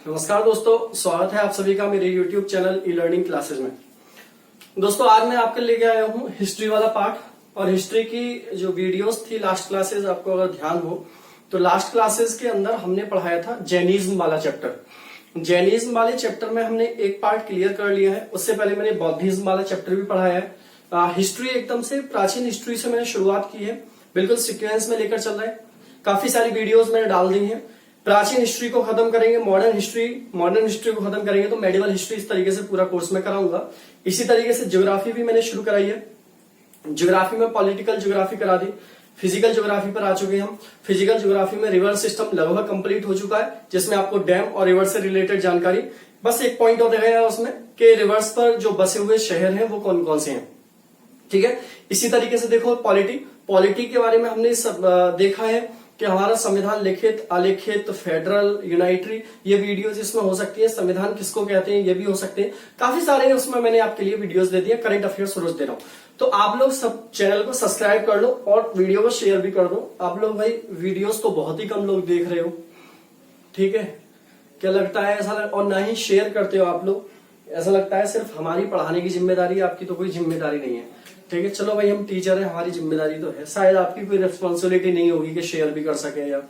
नमस्कार दोस्तों, स्वागत है आप सभी का मेरे YouTube channel e learning classes में। दोस्तों आज मैं आपके लेके आया हूँ हिस्ट्री वाला पार्ट। और हिस्ट्री की जो वीडियोस थी लास्ट क्लासेस, आपको अगर ध्यान हो तो लास्ट क्लासेस के अंदर हमने पढ़ाया था जैनिज्म वाला चैप्टर। जैनिज्म वाले चैप्टर में हमने एक पार्ट क्लियर कर लिया है। उससे पहले मैंने बौद्धिज्म वाला चैप्टर भी पढ़ाया है। हिस्ट्री एकदम से प्राचीन हिस्ट्री से मैंने शुरुआत की है, बिल्कुल सिक्वेंस में लेकर चल रहा है। काफी सारी वीडियोस मैंने डाल दी हैं। प्राचीन हिस्ट्री को खत्म करेंगे, मॉडर्न हिस्ट्री को खत्म करेंगे तो मेडिवल हिस्ट्री, इस तरीके से पूरा कोर्स में कराऊंगा। इसी तरीके से ज्योग्राफी भी मैंने शुरू कराई है। ज्योग्राफी में पॉलिटिकल ज्योग्राफी करा दी, फिजिकल ज्योग्राफी पर आ चुके हम। फिजिकल ज्योग्राफी में रिवर सिस्टम लगभग कंप्लीट हो चुका है, जिसमें आपको डैम और रिवर से रिलेटेड जानकारी, बस एक पॉइंट और रहेगा उसमें कि रिवर्स पर जो बसे हुए शहर हैं वो कौन कौन से हैं। ठीक है, इसी तरीके से देखो पॉलिटी के बारे में हमने सब देखा है कि हमारा संविधान लिखित, अलिखित, फेडरल, यूनाइटरी, ये वीडियोस इसमें हो सकती है। संविधान किसको कहते हैं ये भी हो सकते हैं, काफी सारे उसमें मैंने आपके लिए वीडियोस दे दिए। करंट अफेयर्स रोज दे रहा हूं, तो आप लोग सब चैनल को सब्सक्राइब कर लो और वीडियो को शेयर भी कर दो। आप लोग भाई वीडियोस तो बहुत ही कम लोग देख रहे हो, ठीक है, क्या लगता है ऐसा और ना ही शेयर करते हो आप लोग। ऐसा लगता है सिर्फ हमारी पढ़ाने की जिम्मेदारी है, आपकी तो कोई जिम्मेदारी नहीं है। ठीक है, चलो भाई हम टीचर हैं, हमारी जिम्मेदारी तो है। शायद आपकी कोई रिस्पॉन्सिबिलिटी नहीं होगी कि शेयर भी कर सके या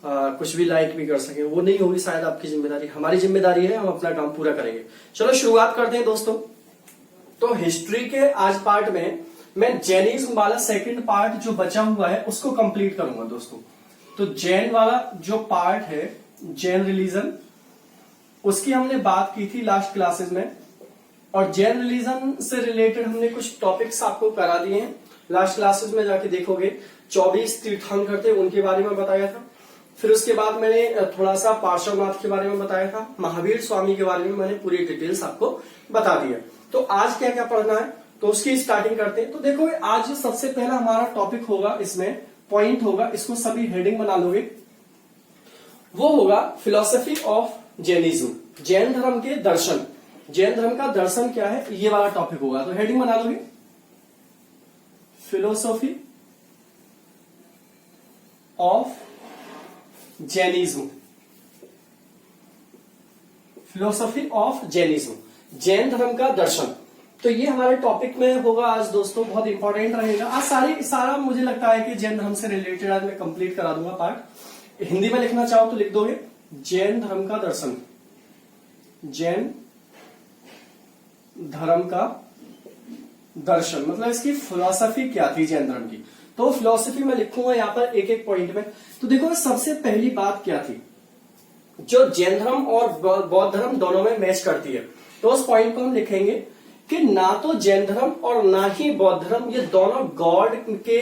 कुछ भी लाइक भी कर सके, वो नहीं होगी शायद आपकी जिम्मेदारी। हमारी जिम्मेदारी है, हम अपना काम पूरा करेंगे। चलो शुरुआत करते हैं दोस्तों। तो हिस्ट्री के आज पार्ट में मैं जैनिज्म वाला सेकंड पार्ट जो बचा हुआ है उसको कंप्लीट करूंगा दोस्तों। तो जैन वाला जो पार्ट है, जैन रिलीजन, उसकी हमने बात की थी लास्ट क्लासेस में। और जैन रिलीजन से रिलेटेड हमने कुछ टॉपिक्स आपको करा दिए हैं। लास्ट क्लासेस में जाके देखोगे 24 तीर्थंकर थे, उनके बारे में बताया था। फिर उसके बाद मैंने थोड़ा सा पार्श्वनाथ के बारे में बताया था। महावीर स्वामी के बारे में मैंने पूरी डिटेल्स आपको बता दी है। तो आज क्या क्या पढ़ना है तो उसकी स्टार्टिंग करते हैं। तो देखो आज जो सबसे पहला हमारा टॉपिक होगा, इसमें पॉइंट होगा, इसको सभी हेडिंग बना लोगे, वो होगा फिलोसफी ऑफ जैनिज्म, जैन धर्म के दर्शन। जैन धर्म का दर्शन क्या है, ये वाला टॉपिक होगा। तो हेडिंग बना लोगे philosophy of Jainism, philosophy of Jainism, Jain धर्म का दर्शन। तो ये हमारे टॉपिक में होगा आज दोस्तों, बहुत इंपॉर्टेंट रहेगा। आज सारा मुझे लगता है कि जैन धर्म से रिलेटेड आज मैं कंप्लीट करा दूंगा पार्ट। हिंदी में लिखना चाहो तो लिख दोगे जैन धर्म का दर्शन, जैन धर्म का दर्शन, मतलब इसकी फिलॉसफी क्या थी जैन धर्म की। तो फिलॉसफी में लिखूंगा यहां पर एक एक पॉइंट में। तो देखो सबसे पहली बात क्या थी जो जैन धर्म और बौद्ध धर्म दोनों में मैच करती है। तो उस पॉइंट को हम लिखेंगे कि ना तो जैन धर्म और ना ही बौद्ध धर्म, ये दोनों गॉड के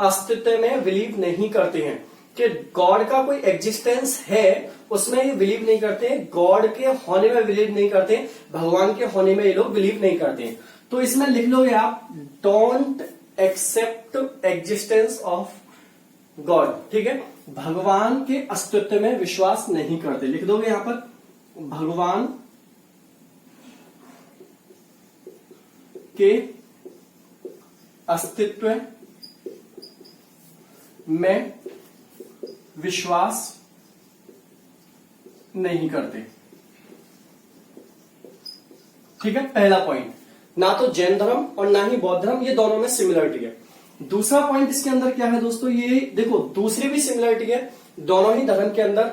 अस्तित्व में बिलीव नहीं करते हैं, कि गॉड का कोई एग्जिस्टेंस है उसमें ये बिलीव नहीं करते हैं। गॉड के होने में बिलीव नहीं करते, भगवान के होने में ये लोग बिलीव नहीं करते हैं। तो इसमें लिख लोगे आप don't accept existence of God. ठीक है, भगवान के अस्तित्व में विश्वास नहीं करते, लिख दोगे यहां पर भगवान के अस्तित्व में विश्वास नहीं करते। ठीक है, पहला पॉइंट, ना तो जैन धर्म और ना ही बौद्ध धर्म, ये दोनों में सिमिलरिटी है। दूसरा पॉइंट इसके अंदर क्या है दोस्तों, ये देखो दूसरी भी सिमिलरिटी है दोनों ही धर्म के अंदर।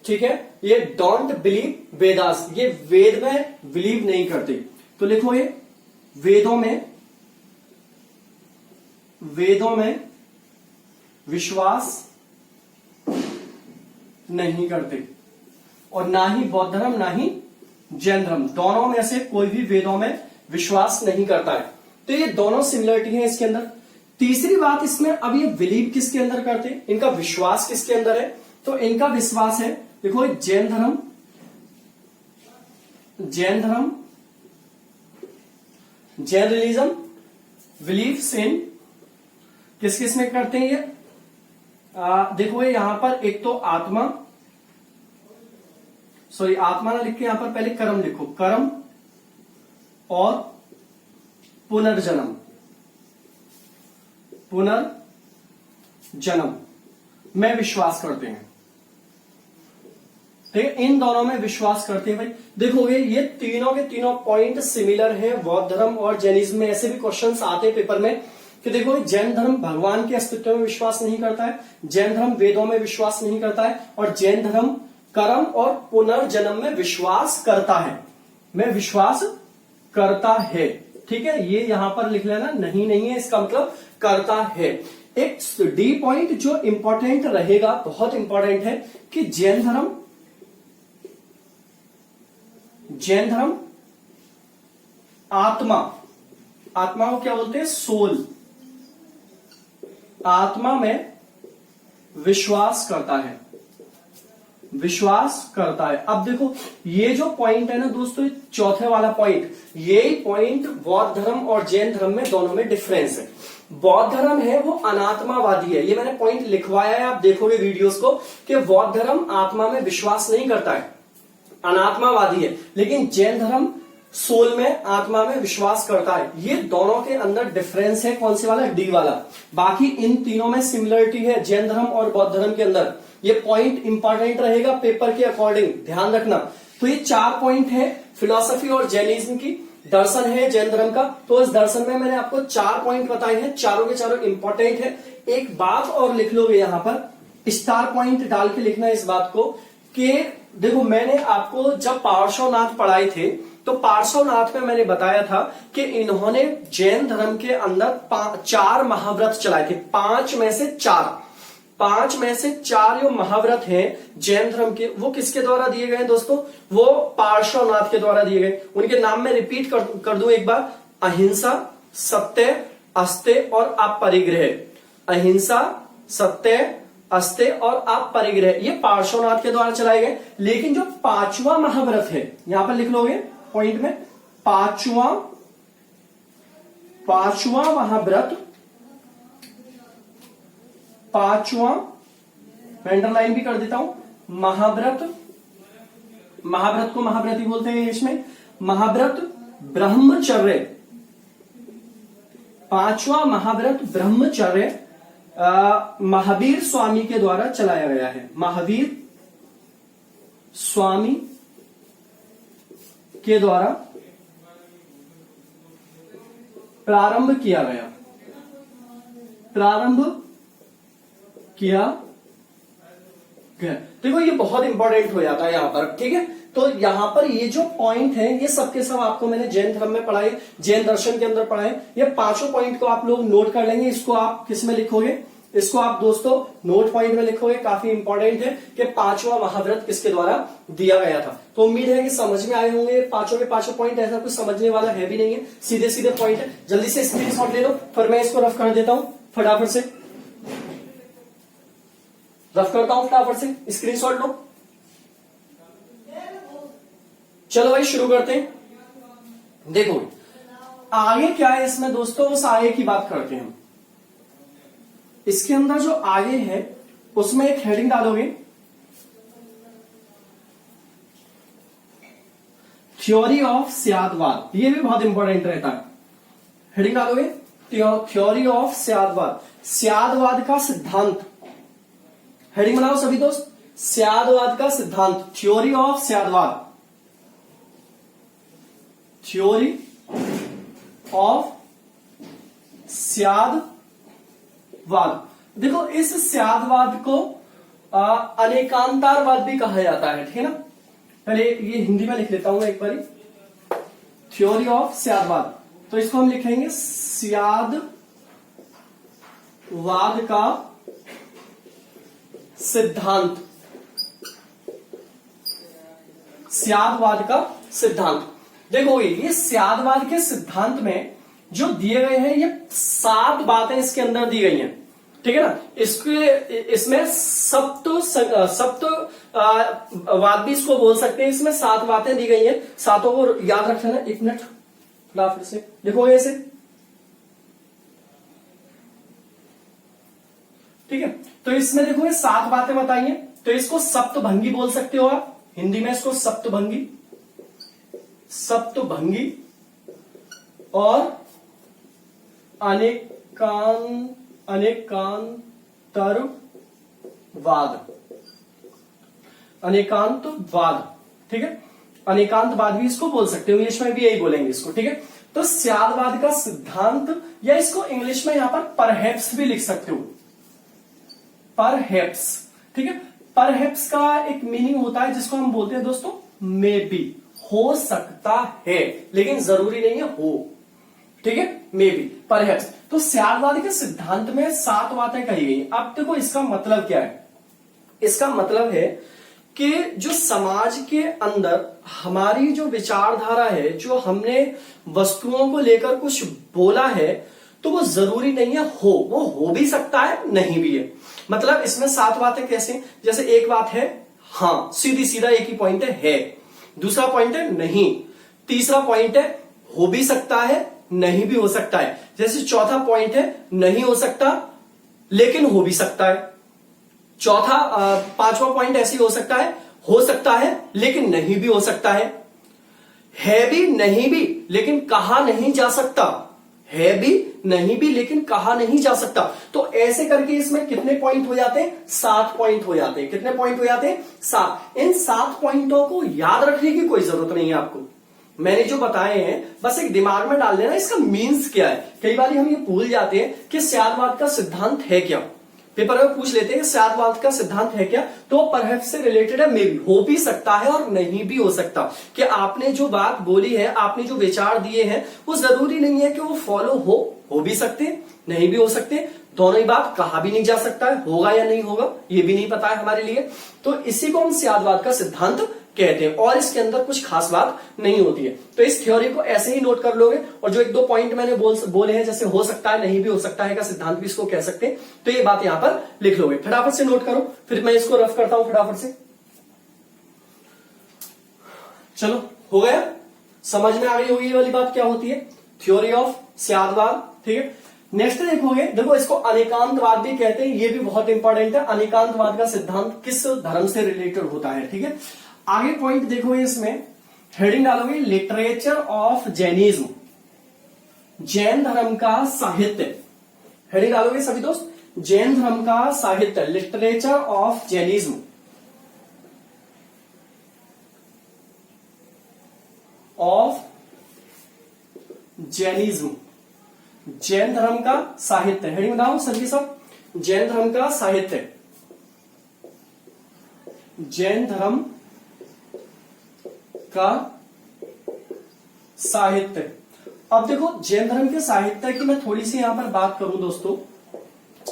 ठीक है, ये डोंट बिलीव वेदास, ये वेद में बिलीव नहीं करते। तो लिखो ये वेदों में विश्वास नहीं करते। और ना ही बौद्ध धर्म ना ही जैन धर्म, दोनों में से कोई भी वेदों में विश्वास नहीं करता है। तो ये दोनों सिमिलरिटी है इसके अंदर। तीसरी बात इसमें, अब ये बिलीव किसके अंदर करते हैं, इनका विश्वास किसके अंदर है, तो इनका विश्वास है, देखो जैन धर्म जैन रिलीजन बिलीव्स इन, किस किस में करते हैं ये, देखो यहां पर एक तो आत्मा ना लिख के यहां पर पहले कर्म लिखो, कर्म और पुनर्जन्म, पुनर्जन्म में विश्वास करते हैं। ठीक है, इन दोनों में विश्वास करते हैं भाई। देखोगे ये तीनों के तीनों पॉइंट सिमिलर है बौद्ध धर्म और जैनिज्म में। ऐसे भी क्वेश्चंस आते हैं पेपर में कि देखो जैन धर्म भगवान के अस्तित्व में विश्वास नहीं करता है, जैन धर्म वेदों में विश्वास नहीं करता है, और जैन धर्म कर्म और पुनर्जन्म में विश्वास करता है, में विश्वास करता है। ठीक है, ये यहां पर लिख लेना, नहीं नहीं है इसका मतलब करता है। एक डी पॉइंट जो इंपॉर्टेंट रहेगा, बहुत इंपॉर्टेंट है कि जैन धर्म आत्मा को क्या बोलते हैं? सोल, आत्मा में विश्वास करता है, विश्वास करता है। अब देखो ये जो पॉइंट है ना दोस्तों, चौथे वाला पॉइंट, यही पॉइंट बौद्ध धर्म और जैन धर्म में दोनों में डिफरेंस है। बौद्ध धर्म है वो अनात्मावादी है, ये मैंने पॉइंट लिखवाया है, आप देखोगे वीडियोस को कि बौद्ध धर्म आत्मा में विश्वास नहीं करता है, अनात्मावादी है, लेकिन जैन धर्म सोल में, आत्मा में विश्वास करता है। ये दोनों के अंदर डिफरेंस है, कौन से वाला? डी वाला। बाकी इन तीनों में सिमिलरिटी है, जैन धर्म और बौद्ध धर्म के अंदर। ये पॉइंट इंपॉर्टेंट रहेगा पेपर के अकॉर्डिंग, ध्यान रखना। तो ये 4 पॉइंट है फिलॉसफी और जैनिज्म की, दर्शन है जैन धर्म का। तो इस दर्शन में मैंने आपको 4 पॉइंट बताए हैं, चारों के चारों इंपॉर्टेंट है। एक बात और लिख लोगे यहां पर, स्टार पॉइंट डाल के लिखना इस बात को कि देखो मैंने आपको जब पार्श्वनाथ पढ़ाए थे तो पार्श्वनाथ में मैंने बताया था कि इन्होंने जैन धर्म के अंदर 4 महाव्रत चलाए थे। 5 में से 4 जो महाव्रत हैं जैन धर्म के, वो किसके द्वारा दिए गए दोस्तों? वो पार्श्वनाथ के द्वारा दिए गए। उनके नाम में रिपीट कर दूं एक बार, अहिंसा, सत्य, अस्तेय और अपरिग्रह। अहिंसा, सत्य, अस्तेय और अपरिग्रह, ये पार्श्वनाथ के द्वारा चलाए गए। लेकिन जो 5वां महाव्रत है, यहां पर लिख लोगे पॉइंट में, 5वां महाव्रत, 5वां मैं अंडरलाइन भी कर देता हूं, महाव्रत को महाव्रत ही बोलते हैं इंग्लिश में, महाव्रत ब्रह्मचर्य। 5वां महाव्रत ब्रह्मचर्य महावीर स्वामी के द्वारा चलाया गया है। महावीर स्वामी के द्वारा प्रारंभ किया गया, देखो ये बहुत इंपॉर्टेंट हो जाता है यहां पर। ठीक है, तो यहां पर ये जो पॉइंट है ये सबके सब आपको मैंने जैन धर्म में पढ़ाए, जैन दर्शन के अंदर पढ़ाए। ये 5 पॉइंट को आप लोग नोट कर लेंगे। इसको आप किस में लिखोगे? इसको आप दोस्तों नोट पॉइंट में लिखोगे। काफी इंपॉर्टेंट है कि 5वां महाव्रत किसके द्वारा दिया गया था। तो उम्मीद है कि समझ में आए होंगे। 5 के 5 पॉइंट, ऐसा कुछ समझने वाला है भी नहीं है, सीधे सीधे पॉइंट है। जल्दी से स्क्रीनशॉट ले लो, फिर मैं इसको रफ कर देता हूं फटाफट से, रफ करता हूं फटाफट से, स्क्रीनशॉट लो। चलो भाई शुरू करते हैं। देखो आगे क्या है इसमें दोस्तों, उस आगे की बात करते हैं। इसके अंदर जो आगे है उसमें एक हेडिंग डालोगे, थ्योरी ऑफ स्यादवाद। ये भी बहुत इंपॉर्टेंट रहता है। हेडिंग डालोगे थ्योरी ऑफ स्यादवाद, स्यादवाद का सिद्धांत। हेडिंग बनाओ सभी दोस्त, स्यादवाद का सिद्धांत, थ्योरी ऑफ स्यादवाद, थ्योरी ऑफ स्यादवाद। देखो इस स्यादवाद को अनेकांतरवाद भी कहा जाता है। ठीक है ना, पहले ये हिंदी में लिख लेता हूं एक बारी, थ्योरी ऑफ स्यादवाद। तो इसको हम लिखेंगे स्यादवाद का सिद्धांत, स्यादवाद का सिद्धांत। देखो ये स्यादवाद के सिद्धांत में जो दिए गए हैं, ये 7 बातें इसके अंदर दी गई हैं। ठीक है ना, इसमें सप्तवाद भी इसको बोल सकते हैं। इसमें 7 बातें दी गई हैं, 7 को याद रखना। 1 मिनट फिर से देखोगे ऐसे। ठीक है, तो इसमें देखो ये 7 बातें बताई हैं। तो इसको सप्तभंगी बोल सकते हो आप, हिंदी में इसको सप्तभंगी और अनेकांतरवाद। अनेकांतवाद, ठीक है, अनेकांतवाद भी इसको बोल सकते हो, इंग्लिश में भी यही बोलेंगे इसको, ठीक है। तो स्यादवाद का सिद्धांत, या इसको इंग्लिश में यहां पर परहैप्स भी लिख सकते हो, परहैप्स, ठीक है। परहैप्स का एक मीनिंग होता है जिसको हम बोलते हैं दोस्तों मे बी, हो सकता है, लेकिन जरूरी नहीं है हो, ठीक है, मे बी, परहैप्स। तो स्यादवाद के सिद्धांत में 7 बातें कही गई। अब देखो इसका मतलब क्या है, इसका मतलब है कि जो समाज के अंदर हमारी जो विचारधारा है, जो हमने वस्तुओं को लेकर कुछ बोला है, तो वो जरूरी नहीं है हो, वो हो भी सकता है, नहीं भी है। मतलब इसमें 7 बातें कैसे, जैसे एक बात है हाँ, सीधी सीधा एक ही पॉइंट है, दूसरा पॉइंट है नहीं, तीसरा पॉइंट है हो भी सकता है, नहीं भी हो सकता है, जैसे चौथा पॉइंट है नहीं हो सकता लेकिन हो भी सकता है, चौथा 5वां पॉइंट ऐसे हो सकता है लेकिन नहीं भी हो सकता है भी नहीं भी लेकिन कहा नहीं जा सकता, है भी नहीं भी लेकिन कहा नहीं जा सकता। तो ऐसे करके इसमें कितने पॉइंट हो जाते हैं, 7 पॉइंट हो जाते हैं। कितने पॉइंट हो जाते हैं, 7। इन 7 पॉइंटों को याद रखने की कोई जरूरत नहीं है आपको, मैंने जो बताए हैं बस एक दिमाग में डाल देना इसका मीन्स क्या है। कई बार हम ये भूल जाते हैं कि स्यादवाद का सिद्धांत है क्या, पेपर में पूछ लेते हैं स्यादवाद का सिद्धांत है क्या, तो परहैप्स से रिलेटेड है, मे बी, हो भी सकता है और नहीं भी हो सकता। कि आपने जो बात बोली है, आपने जो विचार दिए हैं, वो जरूरी नहीं है कि वो फॉलो हो भी सकते, नहीं भी हो सकते, दोनों ही बात कहा भी नहीं जा सकता है, होगा या नहीं होगा ये भी नहीं पता है हमारे लिए। तो इसी को हम स्यादवाद का सिद्धांत कहते हैं, और इसके अंदर कुछ खास बात नहीं होती है। तो इस थ्योरी को ऐसे ही नोट कर लोगे, और जो 1-2 पॉइंट मैंने बोले हैं, जैसे हो सकता है, नहीं भी हो सकता है का सिद्धांत भी इसको कह सकते हैं, तो ये बात यहां पर लिख लोगे। फटाफट से नोट करो, फिर मैं इसको रफ करता हूं फटाफट से। चलो हो गया, समझ में आ गई होगी ये वाली बात क्या होती है, थ्योरी ऑफ स्यादवाद, ठीक है। नेक्स्ट देखोगे, देखो इसको अनेकांतवाद भी कहते हैं, ये भी बहुत इंपॉर्टेंट है। अनेकांतवाद का सिद्धांत किस धर्म से रिलेटेड होता है, ठीक है। आगे पॉइंट देखोगे, इसमें हेडिंग डालोगे लिटरेचर ऑफ जैनिज्म, जैन धर्म का साहित्य, हेडिंग डालोगे सभी दोस्त, जैन धर्म का साहित्य, literature of Jainism, of Jainism, Jain धर्म का साहित्य, हेडिंग बताओ सभी सब, जैन धर्म का साहित्य, जैन धर्म का साहित्य। अब देखो जैन धर्म के साहित्य की मैं थोड़ी सी यहां पर बात करूं दोस्तों,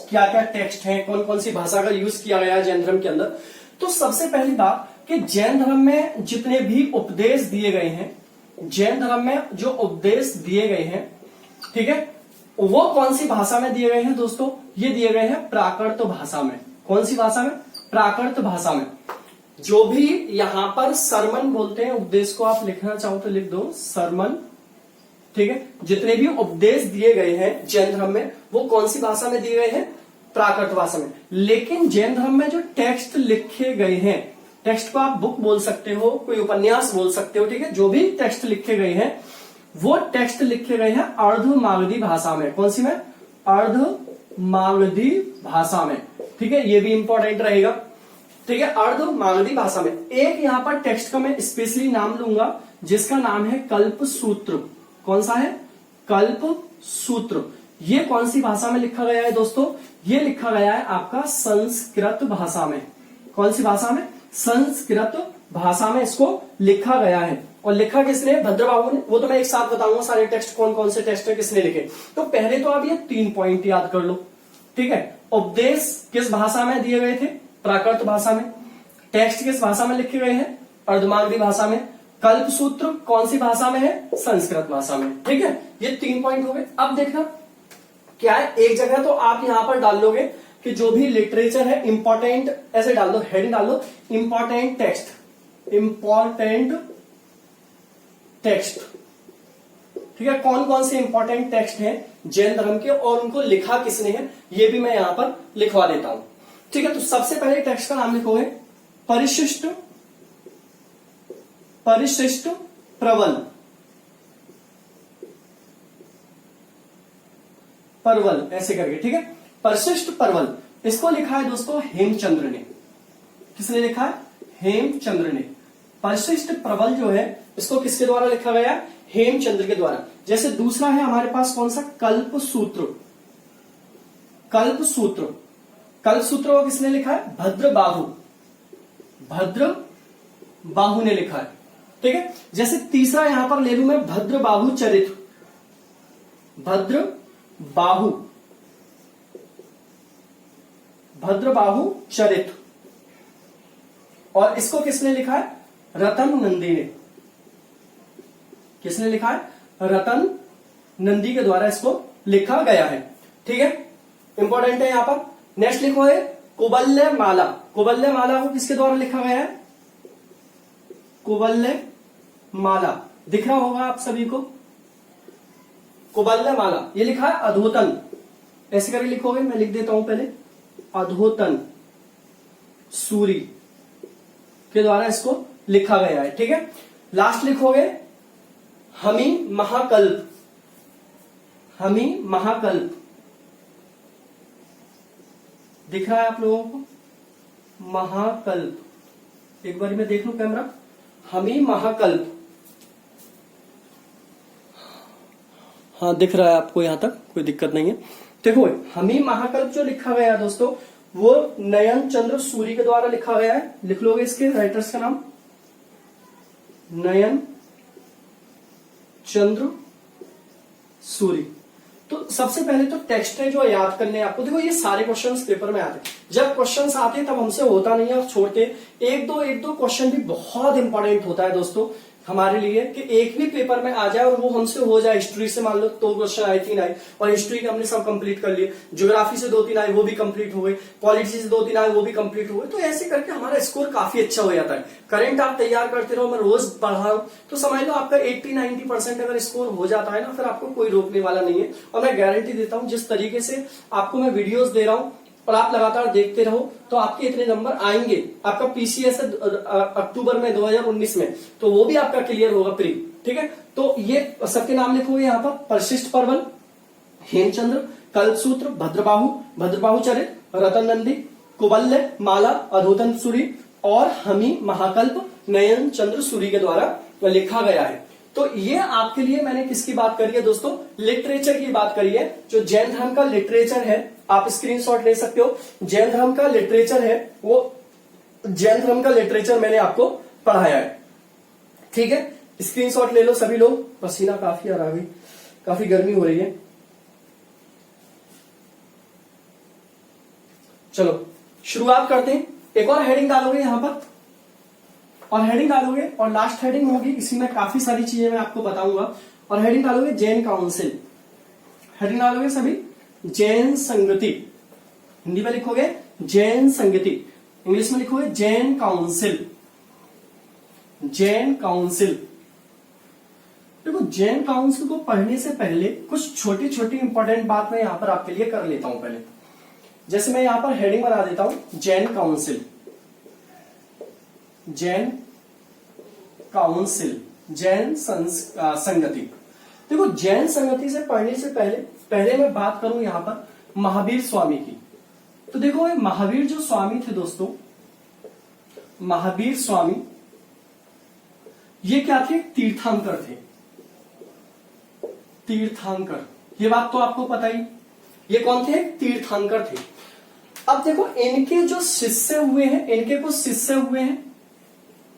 क्या क्या टेक्स्ट हैं, कौन कौन सी भाषा का यूज किया गया है जैन धर्म के अंदर। तो सबसे पहली बात कि जैन धर्म में जितने भी उपदेश दिए गए हैं, जैन धर्म में जो उपदेश दिए गए हैं, ठीक है, वो कौन सी भाषा में दिए गए हैं दोस्तों, ये दिए गए हैं प्राकृत भाषा में। कौन सी भाषा में, प्राकृत भाषा में। जो भी यहां पर सरमन बोलते हैं, उपदेश को आप लिखना चाहो तो लिख दो सरमन, ठीक है। जितने भी उपदेश दिए गए हैं जैन धर्म में, वो कौन सी भाषा में दिए गए हैं, प्राकृत भाषा में। लेकिन जैन धर्म में जो टेक्स्ट लिखे गए हैं, टेक्स्ट को आप बुक बोल सकते हो, कोई उपन्यास बोल सकते हो, ठीक है, जो भी टेक्स्ट लिखे गए हैं, वो टेक्स्ट लिखे गए हैं अर्ध-मागधी भाषा में। कौन सी में, अर्ध-मागधी भाषा में, ठीक है, ये भी इंपॉर्टेंट रहेगा, ठीक है, अर्ध-मागधी भाषा में। एक यहां पर टेक्स्ट का मैं स्पेशली नाम लूंगा जिसका नाम है कल्प सूत्र। कौन सा है, कल्प सूत्र। ये कौन सी भाषा में लिखा गया है दोस्तों, ये लिखा गया है आपका संस्कृत भाषा में। कौन सी भाषा में, संस्कृत भाषा में इसको लिखा गया है। और लिखा किसने, भद्रबाबू ने। वो तो मैं एक साथ बताऊंगा सारे टेक्स्ट कौन कौन से टेक्स्ट है, किसने लिखे। तो पहले तो आप ये 3 पॉइंट याद कर लो, ठीक है। उपदेश किस भाषा में दिए गए थे, प्राकृत भाषा में। टेक्स्ट किस भाषा में लिखे गए हैं, अर्धमागधी भाषा में। कल्प सूत्र कौन सी भाषा में है, संस्कृत भाषा में, ठीक है। ये 3 पॉइंट हो गए। अब देखना क्या है, एक जगह तो आप यहां पर डाल लोगे कि जो भी लिटरेचर है इंपॉर्टेंट, ऐसे डाल दो, हेडिंग डाल दो इंपॉर्टेंट टेक्स्ट, इंपॉर्टेंट टेक्स्ट, ठीक है। कौन कौन से इंपॉर्टेंट टेक्स्ट हैं जैन धर्म के और उनको लिखा किसने है, ये भी मैं यहां पर लिखवा देता हूं, ठीक है। तो सबसे पहले टेक्स्ट का नाम लिखोगे परिशिष्ट, परिशिष्ट प्रबल, परवल, ऐसे करके, ठीक है। परिशिष्ट परवल, इसको लिखा है दोस्तों हेमचंद्र ने। किसने लिखा है, हेमचंद्र ने। परिशिष्ट प्रबल जो है इसको किसके द्वारा लिखा गया? हेमचंद्र के द्वारा। जैसे दूसरा है हमारे पास कौन सा? कल्पसूत्र। कल्पसूत्र, कल्पसूत्र को किसने लिखा है? भद्रबाहु। भद्रबाहु ने लिखा है। ठीक है। जैसे तीसरा यहां पर ले लू मैं भद्रबाहु चरित। भद्रबाहु, भद्रबाहु चरित। और इसको किसने लिखा है? रतन नंदी ने। किसने लिखा है? रतन नंदी के द्वारा इसको लिखा गया है। ठीक है, इंपॉर्टेंट है यहां पर। नेक्स्ट लिखो है कुबल्य माला। कुबल्य माला को किसके द्वारा लिखा गया है? कुबल्य माला दिख रहा होगा आप सभी को। कुबल्य माला ये लिखा है अधोतन। ऐसे करके लिखोगे, मैं लिख देता हूं पहले। अधोतन सूरी के द्वारा इसको लिखा गया है। ठीक है। लास्ट लिखोगे हमी महाकल्प। हमी महाकल्प दिख रहा है आप लोगों को? महाकल्प, एक बार मैं देख लूं कैमरा। हमी महाकल्प, हाँ दिख रहा है आपको यहां तक, कोई दिक्कत नहीं है। देखो हमी महाकल्प जो लिखा गया है दोस्तों, वो नयन चंद्र सूरी के द्वारा लिखा गया है। लिख लोगे इसके राइटर्स का नाम? नयन चंद्र सूरी। तो सबसे पहले तो टेक्स्ट है जो याद करने हैं आपको। देखो ये सारे क्वेश्चंस पेपर में आते हैं। जब क्वेश्चंस आते हैं तब हमसे होता नहीं है, आप छोड़ते। एक दो क्वेश्चन भी बहुत इंपॉर्टेंट होता है दोस्तों हमारे लिए, कि एक भी पेपर में आ जाए और वो हमसे हो जाए। हिस्ट्री से मान लो 2 क्वेश्चन आए, 3 आए, और हिस्ट्री के हमने सब कंप्लीट कर लिए। ज्योग्राफी से 2-3 आए, वो भी कंप्लीट हो गए। पॉलिटी से 2-3 आए, वो भी कंप्लीट हो गए। तो ऐसे करके हमारा स्कोर काफी अच्छा हो जाता है। करंट आप तैयार करते रहो, मैं रोज पढ़ा रहा हूं, तो समझ लो आपका 80-90% अगर स्कोर हो जाता है ना, फिर आपको कोई रोकने वाला नहीं है। और मैं गारंटी देता हूं, जिस तरीके से आपको मैं वीडियोस दे रहा हूं और आप लगातार देखते रहो, तो आपके इतने नंबर आएंगे। आपका पीसीएस है अक्टूबर में 2019 में, तो वो भी आपका क्लियर होगा प्री। ठीक है। तो ये सबके नाम लिखोगे यहाँ पर। परिशिष्ट प्रबल, हेमचंद्र, कल्पसूत्र, भद्रबाहु चरित, रतन नंदी, कुबल्य माला, अधोतन सूरी और हमी महाकल्प नयन चंद्र सूरी के द्वारा लिखा गया है। तो ये आपके लिए मैंने किसकी बात करी है दोस्तों? लिटरेचर की बात करी है। जो जैन धर्म का लिटरेचर है, आप स्क्रीनशॉट ले सकते हो। जैन धर्म का लिटरेचर है, वो जैन धर्म का लिटरेचर मैंने आपको पढ़ाया है। ठीक है, स्क्रीनशॉट ले लो सभी लोग। पसीना काफी आ रहा है, काफी गर्मी हो रही है। चलो शुरुआत करते हैं। एक और हेडिंग डालोगे यहां पर, और हेडिंग डालोगे, और लास्ट हेडिंग होगी, इसी में काफी सारी चीजें मैं आपको बताऊंगा। और हेडिंग डालोगे जैन काउंसिल। हेडिंग डालोगे सभी जैन संगति। हिंदी में लिखोगे जैन संगति, इंग्लिश में लिखोगे जैन काउंसिल। जैन काउंसिल। देखो जैन काउंसिल को पढ़ने से पहले कुछ छोटी छोटी इंपॉर्टेंट बात मैं यहां पर आपके लिए कर लेता हूं पहले। जैसे मैं यहां पर हेडिंग बना देता हूं जैन काउंसिल। जैन काउंसिल, जैन संगति। देखो जैन संगति से पढ़ने से पहले मैं बात करूं यहां पर महावीर स्वामी की। तो देखो ये महावीर जो स्वामी थे दोस्तों, महावीर स्वामी ये क्या थे? तीर्थंकर थे। तीर्थंकर, ये बात तो आपको पता ही। ये कौन थे? तीर्थंकर थे। अब देखो इनके जो शिष्य हुए हैं, इनके कुछ शिष्य हुए हैं।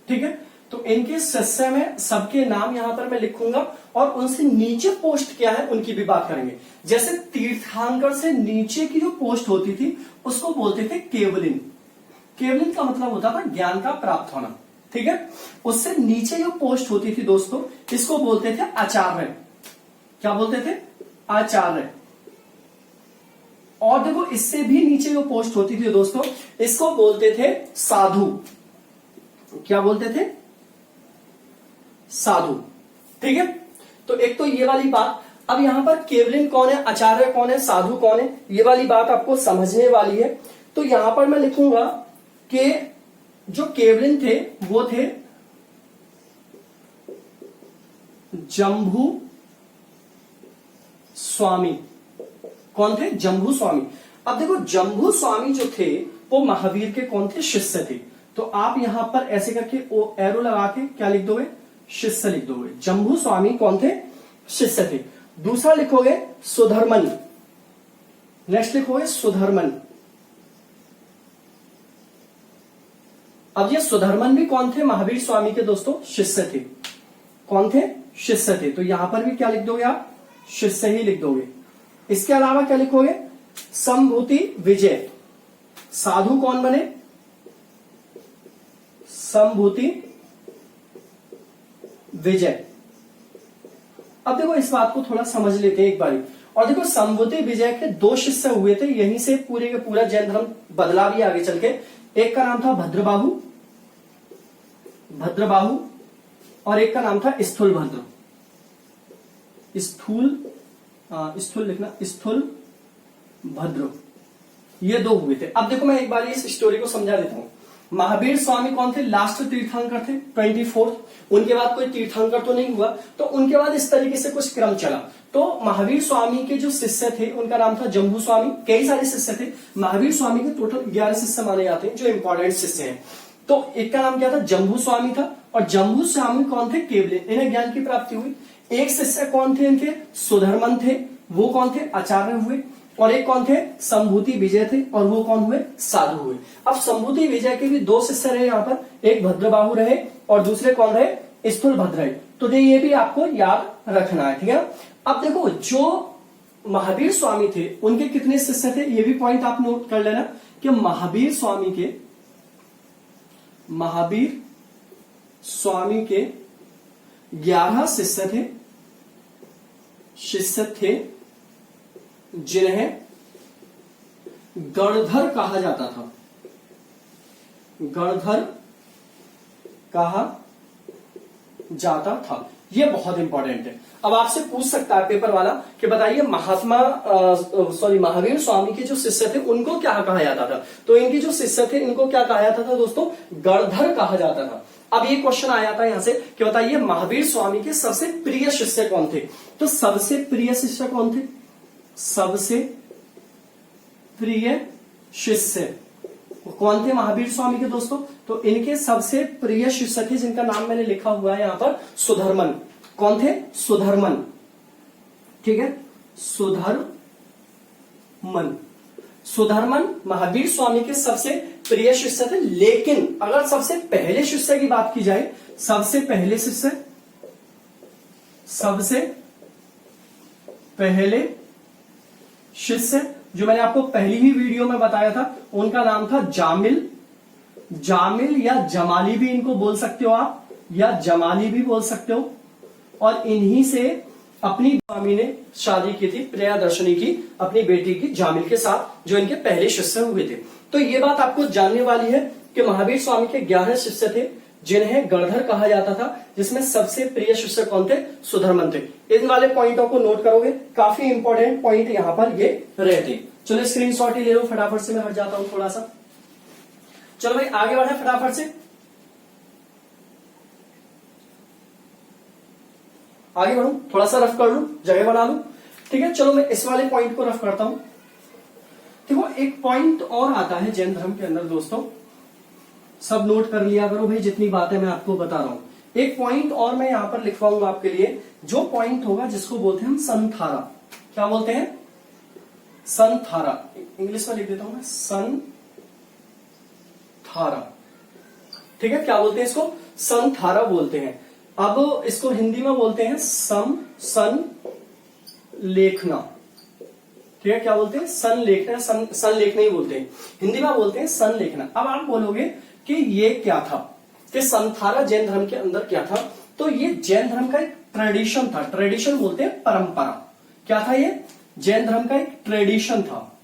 ठीक है, तो इनके शिष्य में सबके नाम यहां पर मैं लिखूंगा, और उनसे नीचे पोस्ट क्या है उनकी भी बात करेंगे। जैसे तीर्थंकर से नीचे की जो पोस्ट होती थी उसको बोलते थे केवलिन। केवलिन का मतलब होता था ज्ञान का प्राप्त होना। ठीक है, उससे नीचे जो पोस्ट होती थी दोस्तों, इसको बोलते थे आचार्य। क्या बोलते थे? आचार्य। और देखो इससे भी नीचे जो पोस्ट होती थी दोस्तों, इसको बोलते थे साधु। क्या बोलते थे? साधु। ठीक है, तो एक तो ये वाली बात। अब यहां पर केवलिन कौन है, आचार्य कौन है, साधु कौन है, ये वाली बात आपको समझने वाली है। तो यहां पर मैं लिखूंगा कि जो केवलिन थे वो थे जम्बू स्वामी। कौन थे? जम्बू स्वामी। अब देखो जम्बू स्वामी जो थे वो महावीर के कौन थे? शिष्य थे। तो आप यहां पर ऐसे करके ओ एरो लगा के क्या लिख दोगे, शिष्य लिख दोगे। जम्बू स्वामी कौन थे, शिष्य थे। दूसरा लिखोगे सुधर्मन, नेक्स्ट लिखोगे सुधर्मन। अब ये सुधर्मन भी कौन थे, महावीर स्वामी के दोस्तों शिष्य थे। कौन थे, शिष्य थे। तो यहां पर भी क्या लिख दोगे आप, शिष्य ही लिख दोगे। इसके अलावा क्या लिखोगे, संभूति विजय, साधु कौन बने, संभूति विजय। अब देखो इस बात को थोड़ा समझ लेते हैं एक बारी। और देखो संभूति विजय के दो शिष्य हुए थे, यहीं से पूरे के पूरा जैन धर्म बदला भी आगे चल के। एक का नाम था भद्रबाहु, भद्रबाहु, और एक का नाम था स्थूलभद्र, स्थूल लिखना, स्थूल भद्र। ये दो हुए थे। अब देखो मैं एक बार इस स्टोरी को समझा देता हूं। महावीर स्वामी कौन थे, लास्ट तीर्थंकर थे, 24। उनके बाद कोई तीर्थंकर तो नहीं हुआ, तो उनके बाद इस तरीके से कुछ क्रम चला। तो महावीर स्वामी के जो शिष्य थे उनका नाम था जम्बू स्वामी। कई सारे शिष्य थे, महावीर स्वामी के टोटल 11 शिष्य माने जाते हैं जो इंपॉर्टेंट शिष्य हैं। तो एक का नाम क्या था, जम्बू स्वामी था। और जम्बू स्वामी कौन थे, केवले, इन्हें ज्ञान की प्राप्ति हुई। एक शिष्य कौन थे इनके, सुधर्मन थे, वो कौन थे, आचार्य हुए। और एक कौन थे, संभूति विजय थे, और वो कौन हुए, साधु हुए। अब संभूति विजय के भी दो शिष्य रहे यहाँ पर, एक भद्रबाहु रहे और दूसरे कौन रहे, स्थूलभद्र रहे। तो ये भी आपको याद रखना है, ठीक है। अब देखो जो महावीर स्वामी थे उनके कितने शिष्य थे, ये भी पॉइंट आप नोट कर लेना कि महावीर स्वामी के 11 शिष्य थे जिन्हें गणधर कहा जाता था, गणधर कहा जाता था। ये बहुत इंपॉर्टेंट है। अब आपसे पूछ सकता है पेपर वाला कि बताइए महावीर स्वामी के जो शिष्य थे उनको क्या कहा जाता था। तो इनके जो शिष्य थे इनको क्या कहा जाता था दोस्तों, गणधर कहा जाता था। अब ये क्वेश्चन आया था यहां से कि बताइए महावीर स्वामी के सबसे प्रिय शिष्य कौन थे। तो सबसे प्रिय शिष्य कौन थे, सबसे प्रिय शिष्य कौन थे महावीर स्वामी के दोस्तों। तो इनके सबसे प्रिय शिष्य थे जिनका नाम मैंने लिखा हुआ है यहां पर, सुधर्मन। कौन थे, सुधर्मन, ठीक है, सुधर्मन। सुधर्मन महावीर स्वामी के सबसे प्रिय शिष्य थे। लेकिन अगर सबसे पहले शिष्य की बात की जाए, सबसे पहले शिष्य जो मैंने आपको पहली ही वीडियो में बताया था, उनका नाम था जामिल। जामिल या जमाली भी इनको बोल सकते हो आप, या जमाली भी बोल सकते हो। और इन्हीं से अपनी स्वामी ने शादी की थी, प्रियदर्शनी की, अपनी बेटी की जामिल के साथ, जो इनके पहले शिष्य हुए थे। तो ये बात आपको जानने वाली है कि महावीर स्वामी के 11 शिष्य थे जिन्हें गणधर कहा जाता था, जिसमें सबसे प्रिय शिष्य कौन थे, सुधर्मन थे। इन वाले पॉइंटों को नोट करोगे, काफी इंपॉर्टेंट पॉइंट यहां पर ये रहते। चलो स्क्रीनशॉट ही ले लो फटाफट से, मैं हट जाता हूं थोड़ा सा। चलो भाई आगे बढ़े फटाफट से, आगे बढ़ू, थोड़ा सा रफ कर लू, जगह बना लू, ठीक है। चलो मैं इस वाले पॉइंट को रफ करता हूं। देखो एक पॉइंट और आता है जैन धर्म के अंदर दोस्तों, सब नोट कर लिया करो भाई जितनी बातें मैं आपको बता रहा हूं। एक पॉइंट और मैं यहां पर लिखवाऊंगा आपके लिए, जो पॉइंट होगा जिसको बोलते हैं हम संथारा। क्या बोलते हैं, संथारा। इंग्लिश में लिख देता हूं मैं, संथारा, ठीक है। क्या बोलते हैं इसको, संथारा बोलते हैं। अब इसको हिंदी में बोलते हैं सन लेखना, ठीक है। क्या बोलते हैं, सन लेखना, सन लेखना ही बोलते हैं, हिंदी में बोलते हैं सन लेखना। अब आप बोलोगे कि ये क्या था, कि संथारा जैन धर्म के अंदर क्या था। तो ये जैन धर्म का एक ट्रेडिशन था, ट्रेडिशन बोलते हैं परंपरा। क्या था ये, जैन धर्म का एक ट्रेडिशन था,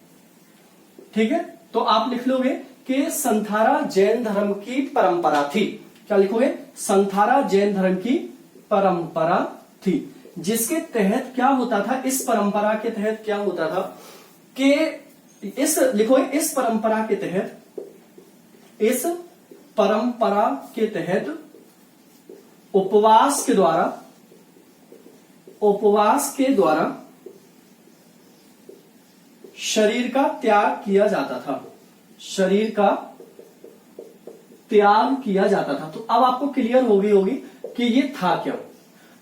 ठीक है। तो आप लिख लोगे कि संथारा जैन धर्म की परंपरा थी। क्या लिखोगे, संथारा जैन धर्म की परंपरा थी, जिसके तहत क्या होता था, इस परंपरा के तहत क्या होता था कि इस परंपरा के तहत उपवास के द्वारा शरीर का त्याग किया जाता था, शरीर का त्याग किया जाता था। तो अब आपको क्लियर हो गई होगी कि ये था क्या।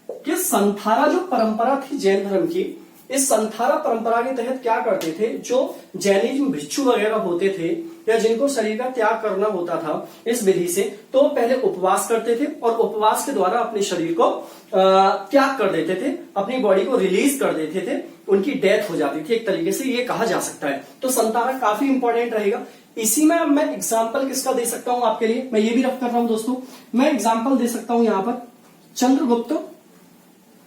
कि संथारा जो परंपरा थी जैन धर्म की, इस संथारा परंपरा के तहत क्या करते थे, जो जैनिज्म भिक्षु वगैरह होते थे या जिनको शरीर का त्याग करना होता था इस विधि से, तो पहले उपवास करते थे और उपवास के द्वारा अपने शरीर को त्याग कर देते थे, अपनी बॉडी को रिलीज कर देते थे, उनकी डेथ हो जाती थी, एक तरीके से ये कहा जा सकता है। तो संथारा काफी इंपॉर्टेंट रहेगा। इसी में अब मैं एग्जाम्पल किसका दे सकता हूं आपके लिए, मैं ये भी रख कर रहा हूं दोस्तों, मैं एग्जाम्पल दे सकता हूं यहां पर चंद्रगुप्त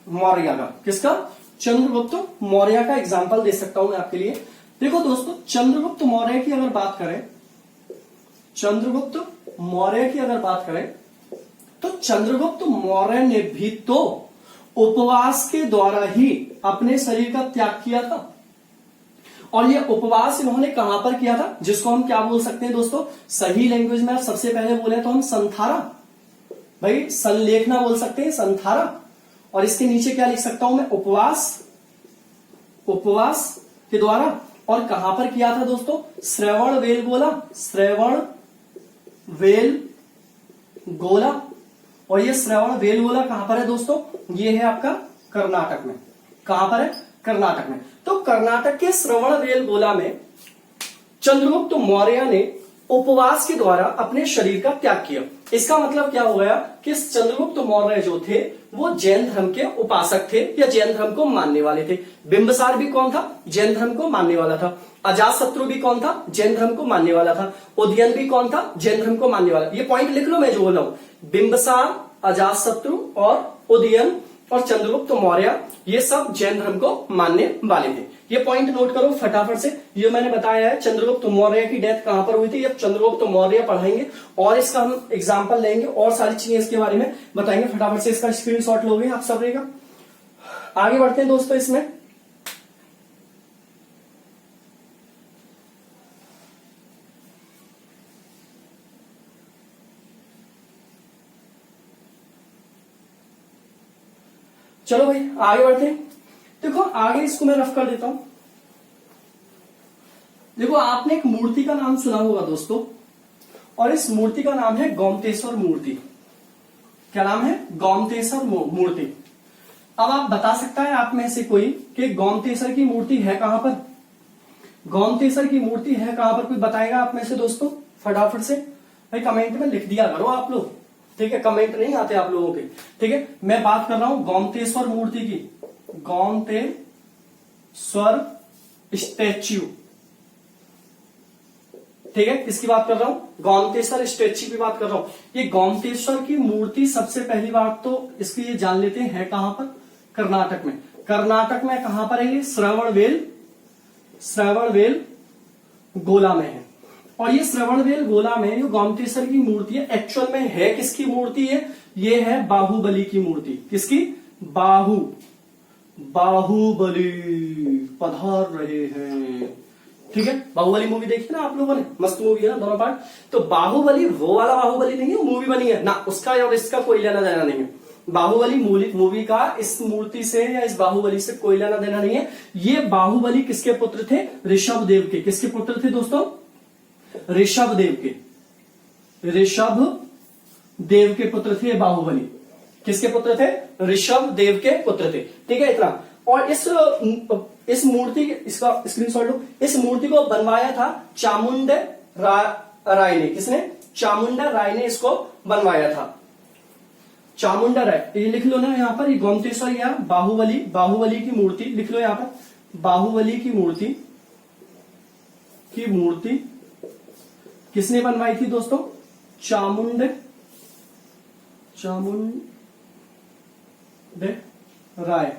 मौर्य का। किसका? चंद्रगुप्त मौर्य का एग्जाम्पल दे सकता हूं मैं आपके लिए। देखो दोस्तों, चंद्रगुप्त मौर्य की अगर बात करें, चंद्रगुप्त मौर्य की अगर बात करें तो चंद्रगुप्त मौर्य ने भी तो उपवास के द्वारा ही अपने शरीर का त्याग किया था। और ये उपवास इन्होंने कहां पर किया था, जिसको हम क्या बोल सकते हैं दोस्तों, सही लैंग्वेज में आप सबसे पहले बोले तो हम संथारा, भाई संलेखना बोल सकते हैं, संथारा। और इसके नीचे क्या लिख सकता हूं मैं, उपवास, उपवास के द्वारा। और कहां पर किया था दोस्तों, श्रवण बेलगोला, श्रवण बेलगोला। और ये श्रवण बेलगोला कहां पर है दोस्तों, ये है आपका कर्नाटक में। कहां पर है? कर्नाटक में। तो कर्नाटक के श्रवण बेलगोला में चंद्रगुप्त मौर्य ने उपवास के द्वारा अपने शरीर का त्याग किया। इसका मतलब क्या हो गया कि चंद्रगुप्त मौर्य जो थे वो जैन धर्म के उपासक थे या जैन धर्म को मानने वाले थे। बिंबिसार भी कौन था? जैन धर्म को मानने वाला था। अजातशत्रु भी कौन था? जैन धर्म को मानने वाला था। उदयन भी कौन था? जैन धर्म को मानने वाला। ये पॉइंट लिख लो मैं जो बोल रहा हूं, बिंबिसार, अजातशत्रु और उदयन और चंद्रगुप्त मौर्य ये सब जैन धर्म को मानने वाले थे। ये पॉइंट नोट करो फटाफट से। ये मैंने बताया है चंद्रगुप्त मौर्य की डेथ कहां पर हुई थी, अब चंद्रगुप्त मौर्य पढ़ाएंगे और इसका हम एग्जांपल लेंगे और सारी चीजें इसके बारे में बताएंगे। फटाफट से इसका स्क्रीनशॉट लोगे आप सब रहेगा। आगे बढ़ते हैं दोस्तों इसमें। चलो भाई आगे बढ़ते हैं। देखो आगे इसको मैं रफ कर देता हूं। देखो आपने एक मूर्ति का नाम सुना होगा दोस्तों, और इस मूर्ति का नाम है गोमतेश्वर मूर्ति। क्या नाम है? गोमतेश्वर मूर्ति। अब आप बता सकता है आप में से कोई कि गोमतेश्वर की मूर्ति है कहां पर? गोमतेश्वर की मूर्ति है कहां पर? कोई बताएगा आप में से दोस्तों फटाफट से? भाई कमेंट में लिख दिया करो आप लोग, ठीक है? कमेंट नहीं आते आप लोगों के, ठीक है? मैं बात कर रहा हूं गोमतेश्वर मूर्ति की, गोमतेश्वर स्टैच्यू, ठीक है? किसकी बात कर रहा हूं? गोमतेश्वर स्टैच्यू की बात कर रहा हूं। ये गोमतेश्वर की मूर्ति सबसे पहली बात तो इसकी ये जान लेते हैं है कहां पर? कर्नाटक में। कर्नाटक में कहां पर है ये? श्रवणबेल गोला में है। और ये श्रवणबेल गोला में जो गोमतेश्वर की मूर्ति है एक्चुअल में है किसकी मूर्ति है? ये है बाहुबली की मूर्ति। किसकी? बाहुबली पधार रहे हैं, ठीक है? बाहुबली मूवी देखी ना आप लोगों ने? मस्त मूवी है ना दोनों पार्ट। तो बाहुबली वो वाला बाहुबली नहीं है, मूवी बनी है ना, उसका और इसका कोई लेना देना नहीं है। बाहुबली मूवी का इस मूर्ति से या इस बाहुबली से कोई लेना देना नहीं है। ये बाहुबली किसके पुत्र थे? ऋषभ देव के। किसके पुत्र थे दोस्तों? ऋषभ देव के। ऋषभ देव के पुत्र थे बाहुबली। किसके पुत्र थे? ऋषभ देव के पुत्र थे, ठीक है? इतना। और इस मूर्ति, इसका स्क्रीनशॉट लो। इस मूर्ति को बनवाया था चामुंडा राय ने। किसने? चामुंडा राय ने इसको बनवाया था। चामुंडा राय, ये लिख लो ना यहाँ पर, ये गोमतेश्वर या बाहुबली की मूर्ति लिख लो यहाँ पर। बाहुबली की मूर्ति किसने बनवाई थी दोस्तों? चामुंडा राय,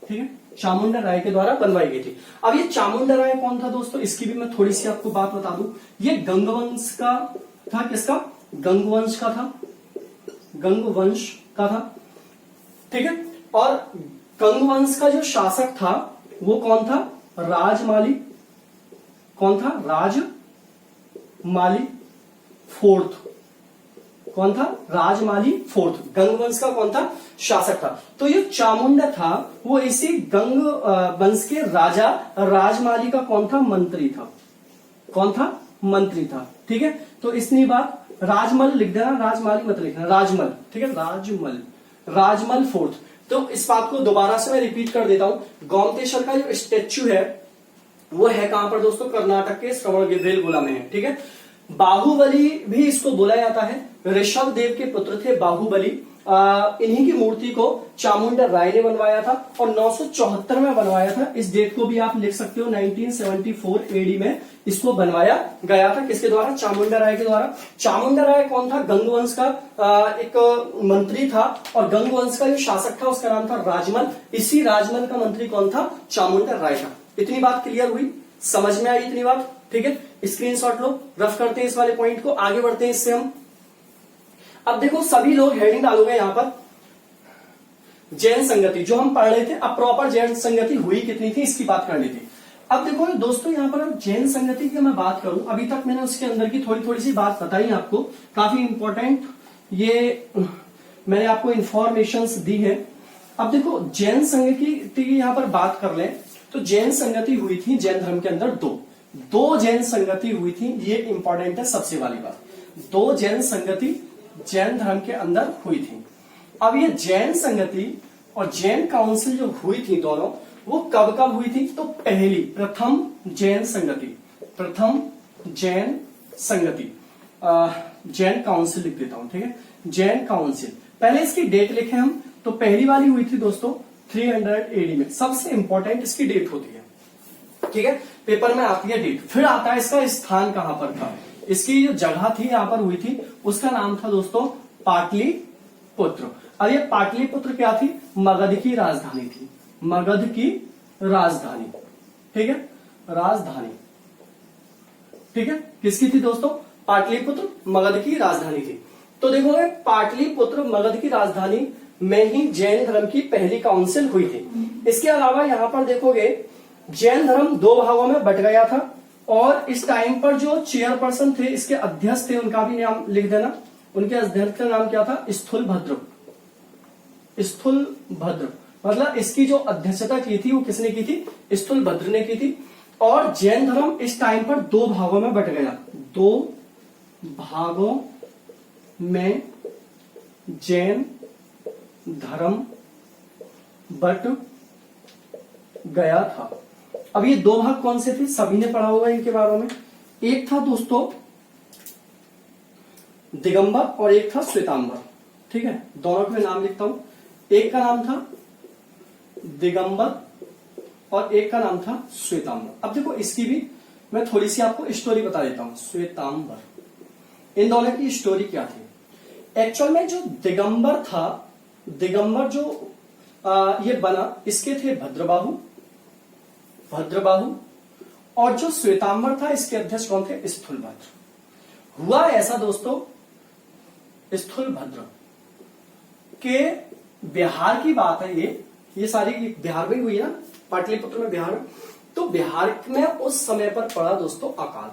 ठीक है? चामुंडा राय के द्वारा बनवाई गई थी। अब ये चामुंडा राय कौन था दोस्तों? इसकी भी मैं थोड़ी सी आपको बात बता दूं। ये गंगवंश का था। किसका? गंगवंश का था। गंगवंश का था, ठीक है? और गंगवंश का जो शासक था वो कौन था? राजमाली। कौन था? राजमाली फोर्थ। कौन था? राजमाली फोर्थ। गंगवंश का कौन था? शासक था। तो ये चामुंडा था वो इसी गंग वंश के राजा राजमाली का कौन था? मंत्री था। कौन था? मंत्री था। ठीक है, तो इतनी बात। राजमल लिख देना, राजमाली मत लिखना, राजमल। ठीक है, राजमल, राजमल फोर्थ। तो इस बात को दोबारा से मैं रिपीट कर देता हूं। गोमतेश्वर का जो स्टेच्यू है वो है कहां पर दोस्तों? कर्नाटक के श्रवणबेलगोला में है। ठीक है, बाहुबली भी इसको बोला जाता है। ऋषभ देव के पुत्र थे बाहुबली। इन्हीं की मूर्ति को चामुंडा राय ने बनवाया था और 974 में बनवाया था। इस डेट को भी आप लिख सकते हो, 1974 एडी में इसको बनवाया गया था। किसके द्वारा? चामुंडा राय के द्वारा। चामुंडा राय कौन था? गंगवंश का एक मंत्री था और गंगवंश का जो शासक था उसका नाम था राजमल। इसी राजमल का मंत्री कौन था? चामुंडा राय था। इतनी बात क्लियर हुई, समझ में आई इतनी बात? ठीक है, स्क्रीनशॉट लो, रफ करते हैं इस वाले पॉइंट को, आगे बढ़ते हैं इससे हम। अब देखो सभी लोग हेडिंग डालोगे यहां पर जैन संगति, जो हम पढ़ रहे थे। अब प्रॉपर जैन संगति हुई कितनी थी इसकी बात कर ली थी। अब देखो दोस्तों यहां पर अब जैन संगति की मैं बात करूं, अभी तक मैंने उसके अंदर की थोड़ी थोड़ी सी बात बताई आपको, काफी इंपॉर्टेंट ये मैंने आपको इंफॉर्मेशंस दी है। अब देखो जैन संगति की यहां पर बात कर लें तो जैन संगति हुई थी जैन धर्म के अंदर दो जैन संगति हुई थी। ये इंपॉर्टेंट है सबसे वाली बात, दो जैन संगति जैन धर्म के अंदर हुई थी। अब ये जैन संगति और जैन काउंसिल जो हुई थी दोनों, वो कब कब हुई थी? तो पहली प्रथम जैन संगति, प्रथम जैन संगति, जैन काउंसिल लिख देता हूं। ठीक है, जैन काउंसिल, पहले इसकी डेट लिखे हम। तो पहली वाली हुई थी दोस्तों 300 एडी में। सबसे इंपॉर्टेंट इसकी डेट होती है। ठीक है, पेपर में आती है डेट। फिर आता है इसका स्थान कहां पर था। इसकी जो जगह थी यहां पर हुई थी उसका नाम था दोस्तों पाटलिपुत्र। अब ये पाटलिपुत्र क्या थी? मगध की राजधानी थी, मगध की राजधानी। ठीक है, राजधानी। ठीक है, किसकी थी दोस्तों? पाटलिपुत्र मगध की राजधानी थी। तो देखोगे पाटलिपुत्र मगध की राजधानी में ही जैन धर्म की पहली काउंसिल हुई थी। इसके अलावा यहां पर देखोगे जैन धर्म दो भागों में बट गया था और इस टाइम पर जो चेयरपर्सन थे, इसके अध्यक्ष थे, उनका भी नाम लिख देना। उनके अध्यक्ष का नाम क्या था? स्थूलभद्र। स्थूलभद्र मतलब इसकी जो अध्यक्षता की थी वो किसने की थी? स्थूलभद्र ने की थी। और जैन धर्म इस टाइम पर दो भागों में बट गया, दो भागों में जैन धर्म बट गया था। अब ये दो भाग कौन से थे? सभी ने पढ़ा होगा इनके बारे में। एक था दोस्तों दिगंबर और एक था श्वेतांबर। ठीक है, दोनों के नाम लिखता हूं। एक का नाम था दिगंबर और एक का नाम था श्वेतांबर। अब देखो इसकी भी मैं थोड़ी सी आपको स्टोरी बता देता हूं। श्वेतांबर, इन दोनों की स्टोरी क्या थी? एक्चुअल में जो दिगंबर था, दिगंबर जो ये बना, इसके थे भद्रबाहु, भद्रबाहु, और जो श्वेतांबर था इसके अध्यक्ष कौन थे? स्थूलभद्र। हुआ ऐसा दोस्तों, स्थूलभद्र के बिहार की बात है, ये सारी बिहार में हुई है ना, पाटलिपुत्र में, बिहार में। तो बिहार में उस समय पर पड़ा दोस्तों अकाल।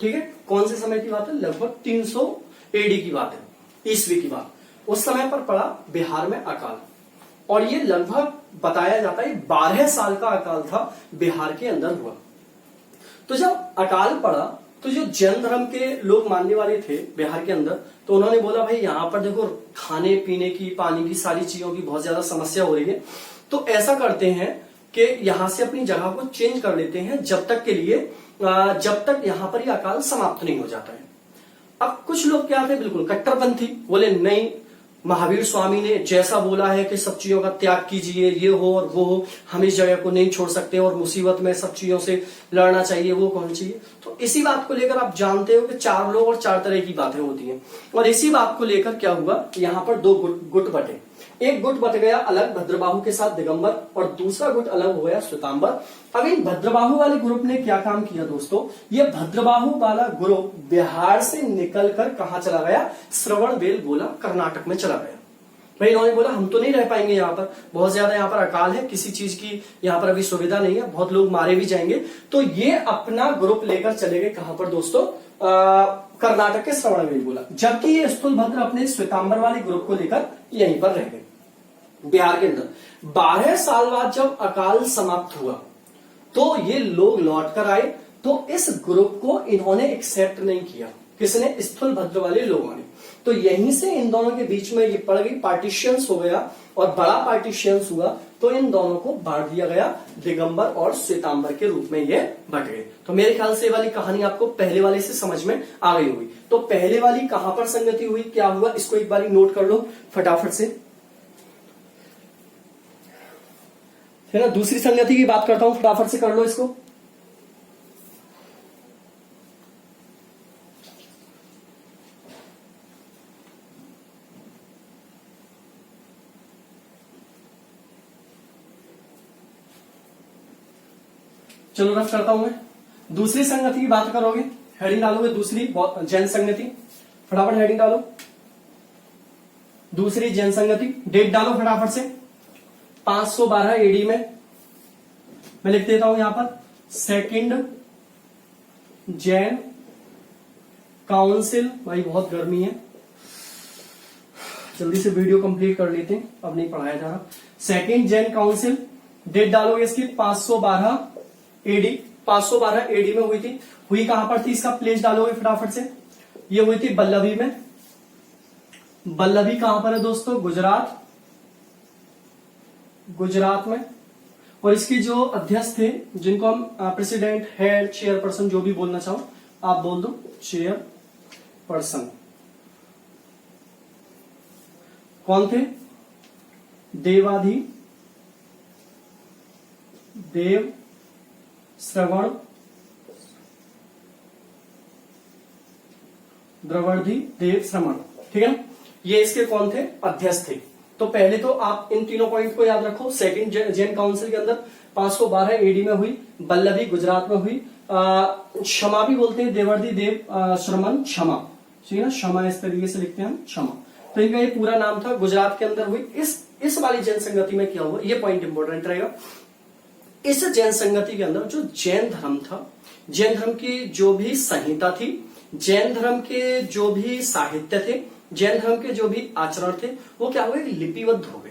ठीक है, कौन से समय की बात है? लगभग 300 एडी की बात है, ईस्वी की बात। उस समय पर पड़ा बिहार में अकाल और ये लगभग बताया जाता है 12 साल का अकाल था बिहार के अंदर हुआ। तो जब अकाल पड़ा तो जो जैन धर्म के लोग मानने वाले थे बिहार के अंदर, तो उन्होंने बोला भाई यहाँ पर देखो खाने पीने की, पानी की, सारी चीजों की बहुत ज्यादा समस्या हो रही है, तो ऐसा करते हैं कि यहाँ से अपनी जगह को चेंज कर लेते हैं जब तक के लिए, जब तक यहाँ पर ये अकाल समाप्त नहीं हो जाता है। अब कुछ लोग क्या थे? बिल्कुल कट्टरपंथी, बोले नहीं, महावीर स्वामी ने जैसा बोला है कि सब चीजों का त्याग कीजिए, ये हो और वो हो, हम इस जगह को नहीं छोड़ सकते और मुसीबत में सब चीजों से लड़ना चाहिए, वो कौन चाहिए। तो इसी बात को लेकर आप जानते हो कि चार लोग और चार तरह की बातें होती हैं, और इसी बात को लेकर क्या हुआ, यहाँ पर दो गुट बटे। एक गुट बट गया अलग भद्रबाहु के साथ दिगंबर, और दूसरा गुट अलग हो गया श्वेतांबर। अब इन भद्रबाहु वाले ग्रुप ने क्या काम किया दोस्तों? ये भद्रबाहु वाला ग्रुप बिहार से निकलकर कहां चला गया? श्रवणबेलगोला कर्नाटक में चला गया। भाई इन्होंने बोला हम तो नहीं रह पाएंगे यहाँ पर, बहुत ज्यादा यहाँ पर अकाल है, किसी चीज की यहाँ पर अभी सुविधा नहीं है, बहुत लोग मारे भी जाएंगे। तो ये अपना ग्रुप लेकर चले गए कहां पर दोस्तों? कर्नाटक के श्रवणबेलगोला। जबकि ये स्थूलभद्र अपने श्वेतांबर वाले ग्रुप को लेकर यहीं पर रह गए बिहार के अंदर। 12 साल बाद जब अकाल समाप्त हुआ तो ये लोग लौट कर आए तो इस ग्रुप को इन्होंने एक्सेप्ट नहीं किया। किसने? स्थूलभद्र वाले लोगों ने। तो यहीं से इन दोनों के बीच में ये पड़ गई, पार्टीशियंस हो गया और बड़ा पार्टीशियंस हुआ, तो इन दोनों को बांट दिया गया, दिगंबर और श्वेतांबर के रूप में ये बट गए। तो मेरे ख्याल से ये वाली कहानी आपको पहले वाले से समझ में आ गई होगी। तो पहले वाली कहां पर संगति हुई, क्या हुआ, इसको एक बार नोट कर लो फटाफट से। है ना, दूसरी संगति की बात करता हूं, फटाफट से कर लो इसको। चलो रफ करता हूं मैं। दूसरी संगति की बात करोगे, हेडिंग डालोगे दूसरी जैन संगति, फटाफट हेडिंग डालो, दूसरी जैन संगति, डेट डालो फटाफट से, 512 एडी में। मैं लिख देता हूं यहां पर सेकंड जैन काउंसिल। भाई बहुत गर्मी है, जल्दी से वीडियो कंप्लीट कर लेते हैं, अब नहीं पढ़ाया जा रहा। सेकंड जैन काउंसिल, डेट डालोगे इसकी 512 एडी। 512 एडी में हुई थी। हुई कहां पर थी, इसका प्लेस डालोगे फटाफट से। ये हुई थी बल्लभी में। बल्लभी कहां पर है दोस्तों? गुजरात, गुजरात में। और इसके जो अध्यक्ष थे, जिनको हम प्रेसिडेंट, हेड, चेयरपर्सन जो भी बोलना चाहो आप बोल दो, चेयरपर्सन, कौन थे? देवाधि देव श्रवण द्रवणधि देव श्रवण, ठीक है ना। ये इसके कौन थे? अध्यक्ष थे। तो पहले तो आप इन तीनों पॉइंट को याद रखो। सेकंड जैन काउंसिल के अंदर 512 एडी में हुई, बल्लभी गुजरात में हुई, क्षमा भी बोलते हैं, देवर्धि देव श्रमण क्षमा, ठीक है ना, क्षमा इस तरीके से लिखते हैं हम, क्षमा। तो इनका ये पूरा नाम था, गुजरात के अंदर हुई। इस वाली जैन संगति में क्या हुआ, ये पॉइंट इंपॉर्टेंट रहेगा। इस जैन संगति के अंदर जो जैन धर्म था, जैन धर्म की जो भी संहिता थी, जैन धर्म के जो भी साहित्य थे, जैन धर्म के जो भी आचरण थे, वो क्या हुए? लिपिबद्ध हो गए।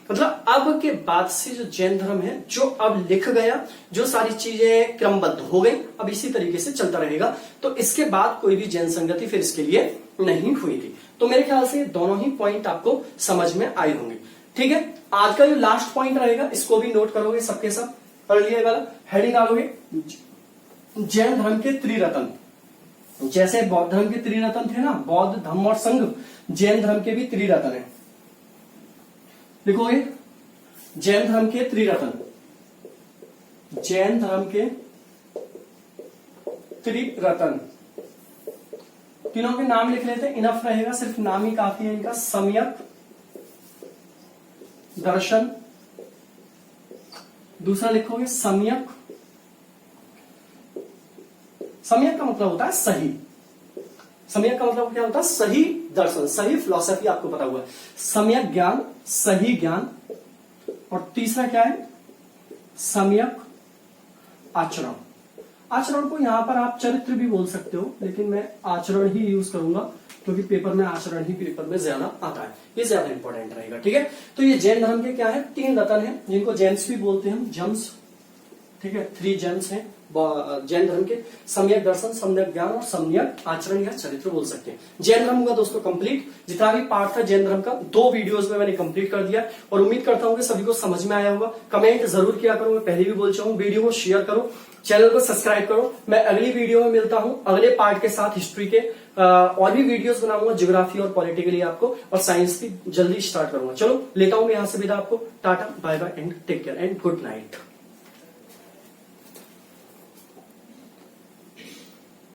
मतलब अब के बाद से जो जैन धर्म है, जो अब लिख गया, जो सारी चीजें क्रमबद्ध हो गई, अब इसी तरीके से चलता रहेगा। तो इसके बाद कोई भी जैन संगति फिर इसके लिए नहीं हुई थी। तो मेरे ख्याल से दोनों ही पॉइंट आपको समझ में आए होंगे, ठीक है। आज का जो लास्ट पॉइंट रहेगा, इसको भी नोट करोगे सबके सब, पढ़ लिया वाला। हेडिंग डालोगे जैन धर्म के त्रिरत्न। जैसे बौद्ध धर्म के त्रिरत्न थे ना, बौद्ध, धम्म और संघ, जैन धर्म के भी त्रिरत्न है। लिखोगे जैन धर्म के त्रिरत्न, जैन धर्म के त्रिरत्न, तीनों के नाम लिख लेते हैं, इनफ रहेगा, सिर्फ नाम ही काफी है इनका। सम्यक दर्शन, दूसरा लिखोगे सम्यक। सम्यक का मतलब होता है सही, सम्यक का मतलब क्या होता है? सही दर्शन, सही फिलॉसफी, आपको पता हुआ है। सम्यक ज्ञान, सही ज्ञान। और तीसरा क्या है? सम्यक आचरण। आचरण को यहां पर आप चरित्र भी बोल सकते हो, लेकिन मैं आचरण ही यूज करूंगा क्योंकि पेपर में आचरण ही पेपर में ज्यादा आता है, ये ज्यादा इंपॉर्टेंट रहेगा, ठीक है। तो ये जैन धर्म के क्या है? 3 रत्न है, जिनको जैन्स भी बोलते हैं, जम्स, ठीक है। 3 जैन्स हैं जैन धर्म के, सम्यक दर्शन, सम्यक ज्ञान और सम्यक आचरण या चरित्र बोल सकते हैं। जैन धर्म का दोस्तों कंप्लीट जितना भी पार्ट था जैन धर्म का 2 वीडियोस में मैंने कंप्लीट कर दिया, और उम्मीद करता हूं कि सभी को समझ में आया होगा। कमेंट जरूर किया करो, मैं पहले भी बोल चुका हूं। वीडियो को शेयर करो, चैनल को सब्सक्राइब करो। मैं अगली वीडियो में मिलता हूं अगले पार्ट के साथ, हिस्ट्री के और भी वीडियोस बनाऊंगा, ज्योग्राफी और पॉलिटिकली आपको, और साइंस की जल्दी स्टार्ट करूंगा। चलो लेता हूं मैं यहां से विदा, आपको tata bye bye and take care and good night.